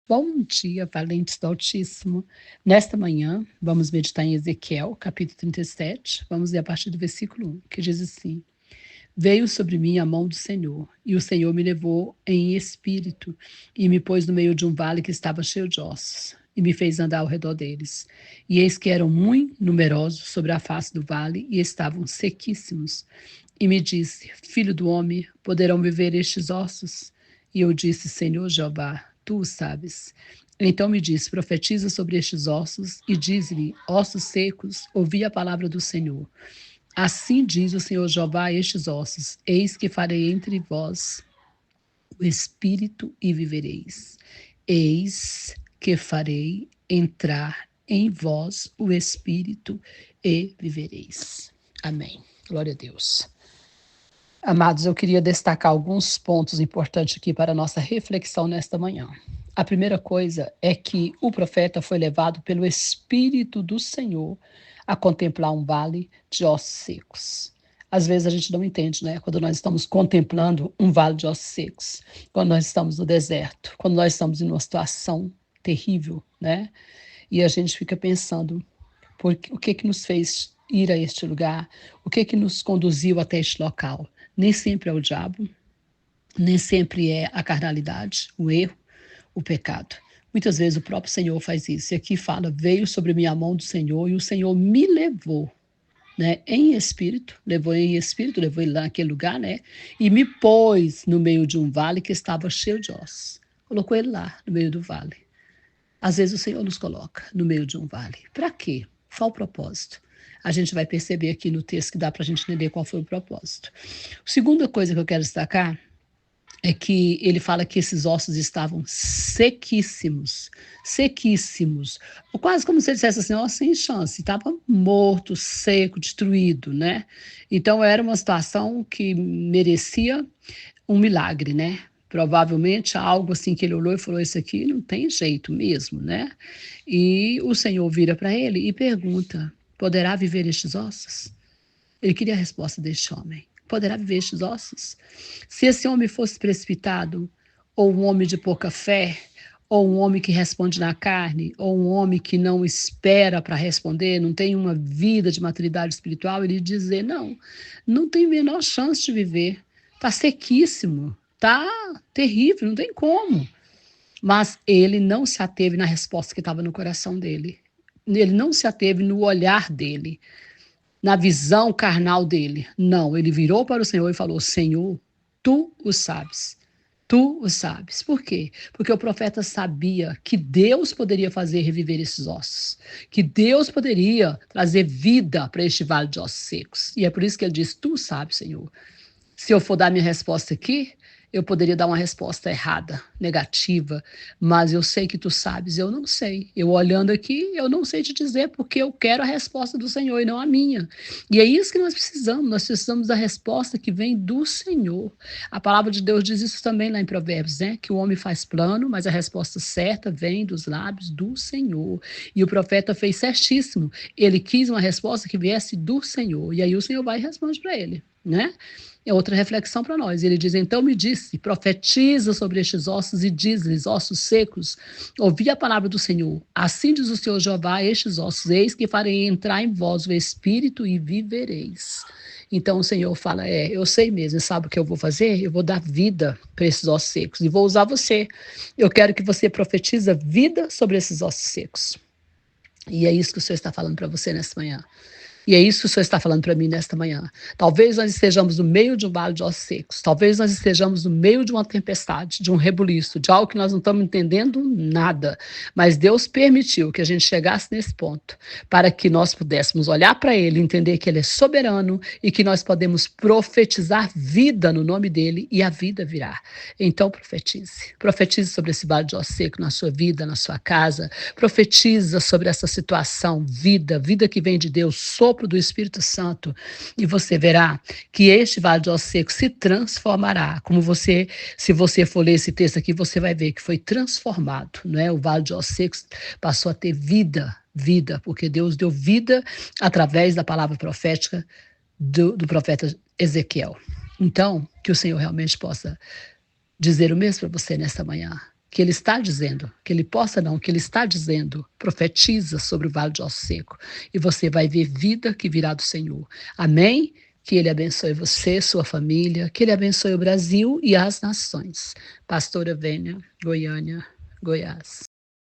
Bom dia, valentes do Altíssimo. Nesta manhã, vamos meditar em Ezequiel, capítulo 37. Vamos ler a partir do versículo 1, que diz assim: Veio sobre mim a mão do Senhor, e o Senhor me levou em espírito, e me pôs no meio de um vale que estava cheio de ossos, e me fez andar ao redor deles. E eis que eram muito numerosos sobre a face do vale, e estavam sequíssimos. E me disse: Filho do homem, poderão viver estes ossos? E eu disse: Senhor Jeová, tu o sabes. Então me disse: Profetiza sobre estes ossos e diz-lhe: Ossos secos, ouvi a palavra do Senhor. Assim diz o Senhor Jeová a estes ossos: Eis que farei entre vós o espírito e vivereis. Eis que farei entrar em vós o espírito e vivereis. Amém. Glória a Deus. Amados, eu queria destacar alguns pontos importantes aqui para a nossa reflexão nesta manhã. A primeira coisa é que o profeta foi levado pelo Espírito do Senhor a contemplar um vale de ossos secos. Às vezes a gente não entende, né? Quando nós estamos contemplando um vale de ossos secos, quando nós estamos no deserto, quando nós estamos em uma situação terrível, né? E a gente fica pensando, o que nos fez ir a este lugar? O que nos conduziu até este local? Nem sempre é o diabo, nem sempre é a carnalidade, o erro, o pecado. Muitas vezes o próprio Senhor faz isso. E aqui fala: veio sobre mim a mão do Senhor e o Senhor me levou, né, em espírito, levou ele lá naquele lugar, né, e me pôs no meio de um vale que estava cheio de ossos. Colocou ele lá, no meio do vale. Às vezes o Senhor nos coloca no meio de um vale. Para quê? Qual o propósito? A gente vai perceber aqui no texto que dá para a gente entender qual foi o propósito. A segunda coisa que eu quero destacar é que ele fala que esses ossos estavam sequíssimos, sequíssimos, quase como se ele dissesse assim, ó, sem chance, estava morto, seco, destruído, né? Então era uma situação que merecia um milagre, né? Provavelmente algo assim que ele olhou e falou: Isso aqui não tem jeito mesmo, né? E o Senhor vira para ele e pergunta: Poderá viver estes ossos? Ele queria a resposta deste homem: Poderá viver estes ossos? Se esse homem fosse precipitado, ou um homem de pouca fé, ou um homem que responde na carne, ou um homem que não espera para responder, não tem uma vida de maturidade espiritual, ele dizer: Não, não tem a menor chance de viver. Está sequíssimo, está terrível, não tem como. Mas ele não se ateve na resposta que estava no coração dele. Ele não se ateve no olhar dele, na visão carnal dele. Não, ele virou para o Senhor e falou: Senhor, tu o sabes. Tu o sabes. Por quê? Porque o profeta sabia que Deus poderia fazer reviver esses ossos, que Deus poderia trazer vida para este vale de ossos secos. E é por isso que ele diz: Tu sabes, Senhor. Se eu for dar minha resposta aqui, eu poderia dar uma resposta errada, negativa, mas eu sei que tu sabes, eu não sei. Eu olhando aqui, eu não sei te dizer porque eu quero a resposta do Senhor e não a minha. E é isso que nós precisamos da resposta que vem do Senhor. A palavra de Deus diz isso também lá em Provérbios, né? Que o homem faz plano, mas a resposta certa vem dos lábios do Senhor. E o profeta fez certíssimo. Ele quis uma resposta que viesse do Senhor. E aí o Senhor vai e responde para ele, né? É outra reflexão para nós. Ele diz: Então me disse, profetiza sobre estes ossos e diz-lhes: ossos secos, ouvi a palavra do Senhor. Assim diz o Senhor Jeová: estes ossos, eis que farei entrar em vós o espírito e vivereis. Então o Senhor fala: eu sei mesmo, sabe o que eu vou fazer? Eu vou dar vida para esses ossos secos e vou usar você. Eu quero que você profetiza vida sobre esses ossos secos. E é isso que o Senhor está falando para você nessa manhã. E é isso que o Senhor está falando para mim nesta manhã. Talvez nós estejamos no meio de um vale de ossos secos. Talvez nós estejamos no meio de uma tempestade, de um rebuliço, de algo que nós não estamos entendendo nada. Mas Deus permitiu que a gente chegasse nesse ponto para que nós pudéssemos olhar para Ele, entender que Ele é soberano e que nós podemos profetizar vida no nome dEle e a vida virá. Então profetize. Profetize sobre esse vale de ossos secos na sua vida, na sua casa. Profetiza sobre essa situação, vida que vem de Deus, sopro do Espírito Santo, e você verá que este vale de ossos secos se transformará. Se você for ler esse texto aqui, você vai ver que foi transformado, não é? O vale de ossos secos passou a ter vida, porque Deus deu vida através da palavra profética do profeta Ezequiel. Então, que o Senhor realmente possa dizer o mesmo para você nesta manhã. que ele está dizendo, que ele possa não, que ele está dizendo, profetiza sobre o Vale de Ossos Seco, e você vai ver vida que virá do Senhor. Amém? Que ele abençoe você, sua família, que ele abençoe o Brasil e as nações. Pastora Vênia, Goiânia, Goiás.